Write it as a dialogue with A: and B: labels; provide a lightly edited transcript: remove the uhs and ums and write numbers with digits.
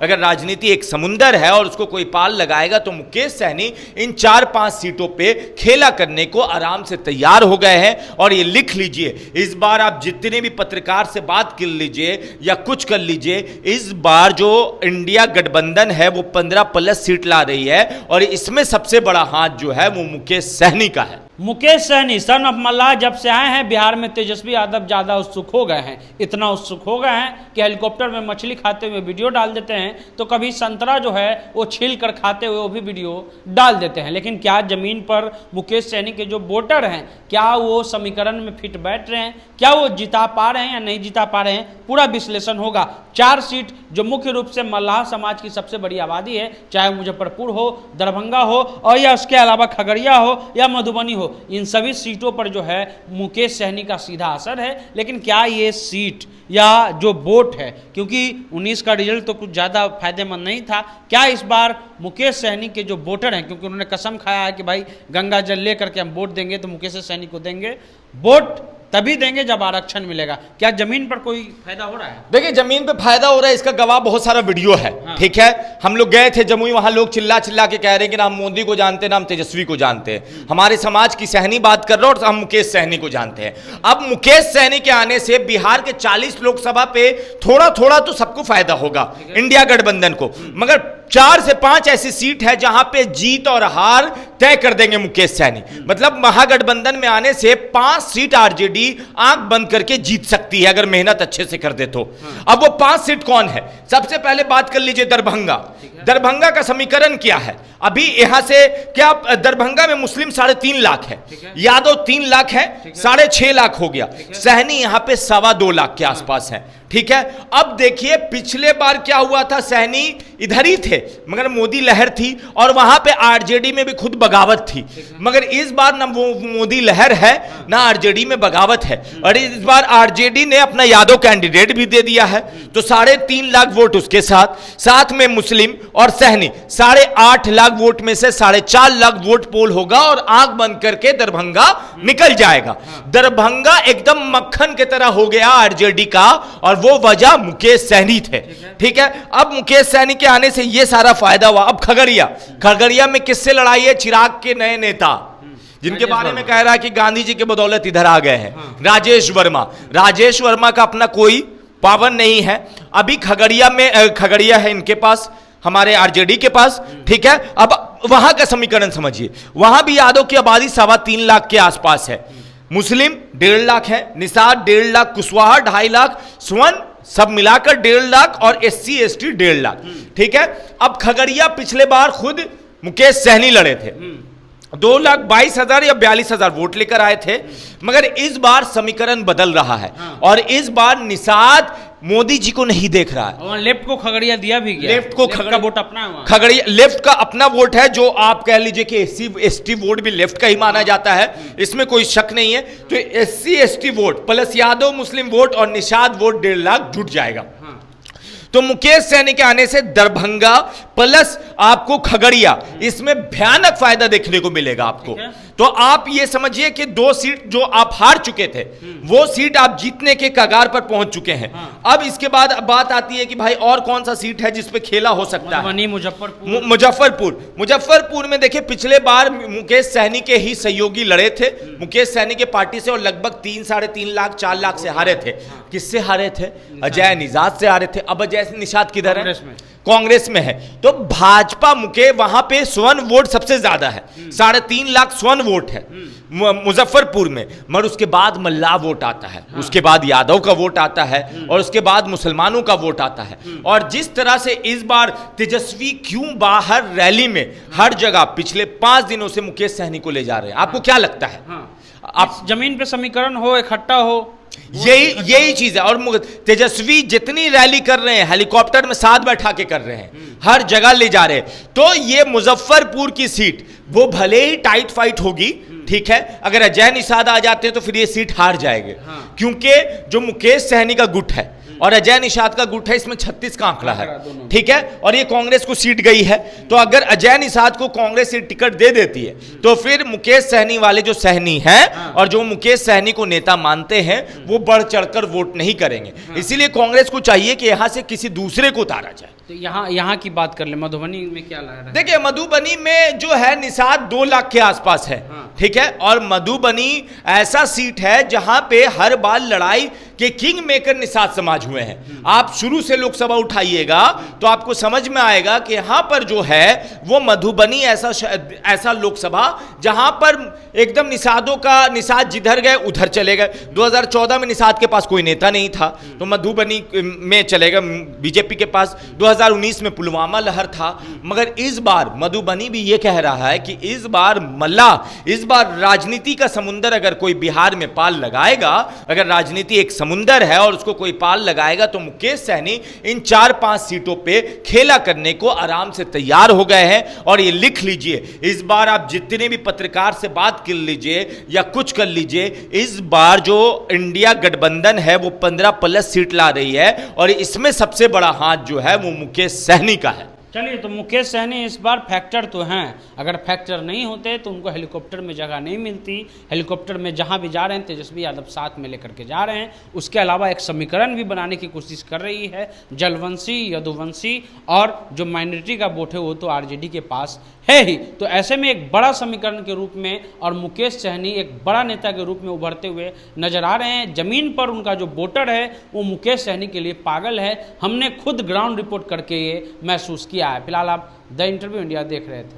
A: अगर राजनीति एक समुंदर है और उसको कोई पाल लगाएगा तो मुकेश सहनी इन 4-5 सीटों पे खेला करने को आराम से तैयार हो गए हैं। और ये लिख लीजिए, इस बार आप जितने भी पत्रकार से बात कर लीजिए या कुछ कर लीजिए, इस बार जो इंडिया गठबंधन है वो 15+ सीट ला रही है और इसमें सबसे बड़ा हाथ जो है वो मुकेश सहनी का है।
B: मुकेश सहनी सन ऑफ मल्लाह जब से आए हैं बिहार में तेजस्वी यादव ज़्यादा उत्सुक हो गए हैं, इतना उत्सुक हो गए हैं कि हेलीकॉप्टर में मछली खाते हुए वीडियो डाल देते हैं, तो कभी संतरा जो है वो छील कर खाते हुए वो भी वीडियो डाल देते हैं। लेकिन क्या ज़मीन पर मुकेश सहनी के जो वोटर हैं क्या वो समीकरण में फिट बैठ रहे हैं, क्या वो जिता पा रहे हैं या नहीं जिता पा रहे हैं, पूरा विश्लेषण होगा। 4 सीट जो मुख्य रूप से मल्लाह समाज की सबसे बड़ी आबादी है, चाहे मुजफ्फरपुर हो, दरभंगा हो और या उसके अलावा खगड़िया हो या मधुबनी हो, इन सभी सीटों पर जो है मुकेश सहनी का सीधा असर है। लेकिन क्या ये सीट या जो वोट है, क्योंकि 19 का रिजल्ट तो कुछ ज़्यादा फायदेमंद नहीं था, क्या इस बार मुकेश सहनी के जो वोटर हैं, क्योंकि उन्होंने कसम खाया है कि भाई गंगा जल लेकर के हम वोट देंगे तो मुकेश सहनी को देंगे, वोट तभी देंगे जब आरक्षण मिलेगा, क्या जमीन पर कोई फायदा हो रहा है?
A: देखिए, जमीन पे फायदा हो रहा है इसका गवाह बहुत सारा वीडियो है। हाँ। ठीक है, हम लोग गए थे जमुई, वहां लोग चिल्ला चिल्ला के कह रहे हैं कि ना हम मोदी को जानते हैं ना हम तेजस्वी को जानते हैं, हमारे समाज की सहनी बात कर रहे हो और हम मुकेश सहनी को जानते हैं। अब मुकेश सहनी के आने से बिहार के 40 लोकसभा पे थोड़ा थोड़ा तो सबको फायदा होगा, इंडिया गठबंधन को, मगर 4 से 5 ऐसी सीट है जहां पे जीत और हार तय कर देंगे मुकेश सहनी। मतलब महागठबंधन में आने से 5 सीट आरजेडी आंख बंद करके जीत सकती है अगर मेहनत अच्छे से कर दे तो। अब वो 5 सीट कौन है? सबसे पहले बात कर लीजिए दरभंगा। दरभंगा का समीकरण क्या है? अभी यहां से क्या दरभंगा में मुस्लिम 3.5 लाख है, यादव 3 लाख है, 6.5 लाख हो गया, सहनी यहां पे 2.25 लाख के आसपास है। ठीक है, अब देखिए पिछले बार क्या हुआ था, सहनी इधर ही थे मगर मोदी लहर थी और वहां पे आरजेडी में भी खुद बगावत थी, मगर इस बार ना वो मोदी लहर है ना आरजेडी में बगावत है और इस बार आरजेडी ने अपना यादव कैंडिडेट भी दे दिया है, तो 3.5 लाख वोट उसके साथ में मुस्लिम और सहनी 8.5 लाख वोट में से 4.5 लाख वोट पोल होगा और आंख बंद करके दरभंगा निकल जाएगा। दरभंगा एकदम मक्खन की तरह हो गया आरजेडी का और वो वजह मुकेश सहनी थे। ठीक है, अब मुकेश सहनी के आने से ये सारा फायदा हुआ। अब खगड़िया में किससे लड़ाई है? चिराग के नए नेता जिनके बारे में कह रहा है कि गांधी जी के बदौलत इधर आ गए हैं, राजेश वर्मा का अपना कोई पावर नहीं है। अभी खगड़िया है इनके पास, हमारे आरजेडी के पास। ठीक है, अब वहां का समीकरण समझिए, वहां भी यादव की आबादी 3.25 लाख के आसपास है, मुस्लिम 1.5 लाख है, निषाद 1.5 लाख, कुशवाहा 2.5 लाख, स्वर्ण सब मिलाकर 1.5 लाख और SC ST 1.5 लाख। ठीक है, अब खगड़िया पिछले बार खुद मुकेश सहनी लड़े थे, 2,22,000 या 42,000 वोट लेकर आए थे, मगर इस बार समीकरण बदल रहा है और इस बार निषाद मोदी जी को नहीं देख रहा है।
B: और लेफ्ट को खगड़िया दिया भी गया,
A: लेफ्ट को
B: का वोट अपना है,
A: खगड़िया लेफ्ट का अपना वोट है, जो आप कह लीजिए कि SC ST वोट भी लेफ्ट का ही माना जाता है, इसमें कोई शक नहीं है। तो SC ST vote plus Yadav Muslim vote और निषाद वोट 1.5 लाख जुट जाएगा। तो मुकेश सहनी के आने से दरभंगा प्लस आपको खगड़िया, इसमें भयानक फायदा देखने को मिलेगा आपको। तो आप ये समझिए कि 2 सीट जो आप हार चुके थे वो सीट आप जीतने के कगार पर पहुंच चुके हैं। अब इसके बाद बात आती है कि भाई और कौन सा सीट है जिसपे खेला हो सकता है? मुजफ्फरपुर में देखिए पिछले बार मुकेश सहनी के ही सहयोगी लड़े थे, मुकेश सहनी के पार्टी से, और लगभग 3-3.5 लाख 4 लाख से हारे थे। किससे हारे थे? अजय निषाद से हारे थे। अब अजय निषाद किधर है? कांग्रेस में है। तो भाजपा वहां पे स्वर्ण वोट सबसे ज्यादा है, 3.5 लाख स्वर्ण वोट है मुजफ्फरपुर में, मगर उसके बाद मल्लाह वोट आता है, उसके बाद यादव का वोट आता है और उसके बाद मुसलमानों का वोट आता है। और जिस तरह से इस बार तेजस्वी क्यों बाहर रैली में हर जगह पिछले 5 दिनों से मुकेश सहनी को ले जा रहे हैं, आपको क्या लगता है?
B: आप जमीन पे समीकरण हो, इकट्ठा हो,
A: यही चीज है। और तेजस्वी जितनी रैली कर रहे हैं हेलीकॉप्टर में साथ बैठा के कर रहे हैं, हर जगह ले जा रहे हैं, तो ये मुजफ्फरपुर की सीट वो भले ही टाइट फाइट होगी, ठीक है, अगर अजय निषाद आ जाते हैं तो फिर ये सीट हार जाएंगे। क्योंकि जो मुकेश सहनी का गुट है और अजय निषाद का गुट है, इसमें 36 का आंकड़ा है। ठीक है, और ये कांग्रेस को सीट गई है, तो अगर अजय निषाद को कांग्रेस से टिकट दे देती है तो फिर मुकेश सहनी वाले जो सहनी हैं और जो मुकेश सहनी को नेता मानते हैं वो बढ़ चढ़कर वोट नहीं करेंगे। इसीलिए कांग्रेस को चाहिए कि यहां से किसी दूसरे को उतारा जाए।
B: तो यहाँ की बात कर ले, मधुबनी में क्या लग रहा है?
A: देखिए मधुबनी में जो है निषाद 2 लाख के आसपास है।
B: हाँ।
A: ठीक है, और मधुबनी ऐसा सीट है जहां पे हर बार लड़ाई के किंग मेकर निषाद समाज हुए हैं। आप शुरू से लोकसभा उठाइएगा तो आपको समझ में आएगा कि यहां पर जो है वो मधुबनी ऐसा लोकसभा जहां पर एकदम निषादों का, निषाद जिधर गए उधर चले गए। 2014 में निषाद के पास कोई नेता नहीं था तो मधुबनी में चले गए बीजेपी के पास। 2019 में पुलवामा लहर था, मगर इस बार मधुबनी भी ये कह रहा है कि इस बार इस बार राजनीति का समुंदर अगर कोई बिहार में पाल लगाएगा, अगर राजनीति एक समुंदर है और उसको कोई पाल लगाएगा तो मुकेश सहनी इन 4-5 सीटों पे खेला करने को आराम से तैयार हो गए हैं। और ये लिख लीजिए, इस बार आप जितने भी पत्रकार से बात कर लीजिए या कुछ कर लीजिए, इस बार जो इंडिया गठबंधन है वो 15+ सीट ला रही है और इसमें सबसे बड़ा हाथ जो है वो मुकेश सहनी का है।
B: चलिए, तो मुकेश सहनी इस बार फैक्टर तो हैं, अगर फैक्टर नहीं होते तो उनको हेलीकॉप्टर में जगह नहीं मिलती। हेलीकॉप्टर में जहां भी जा रहे हैं तेजस्वी यादव साथ में लेकर के जा रहे हैं। उसके अलावा एक समीकरण भी बनाने की कोशिश कर रही है जलवंशी, यदुवंशी और जो माइनॉरिटी का वोट है वो तो आरजेडी के पास है ही। तो ऐसे में एक बड़ा समीकरण के रूप में और मुकेश सहनी एक बड़ा नेता के रूप में उभरते हुए नजर आ रहे हैं। जमीन पर उनका जो वोटर है वो मुकेश सहनी के लिए पागल है। हमने खुद ग्राउंड रिपोर्ट करके ये महसूस किया है। फिलहाल आप द इंटरव्यू इंडिया देख रहे थे।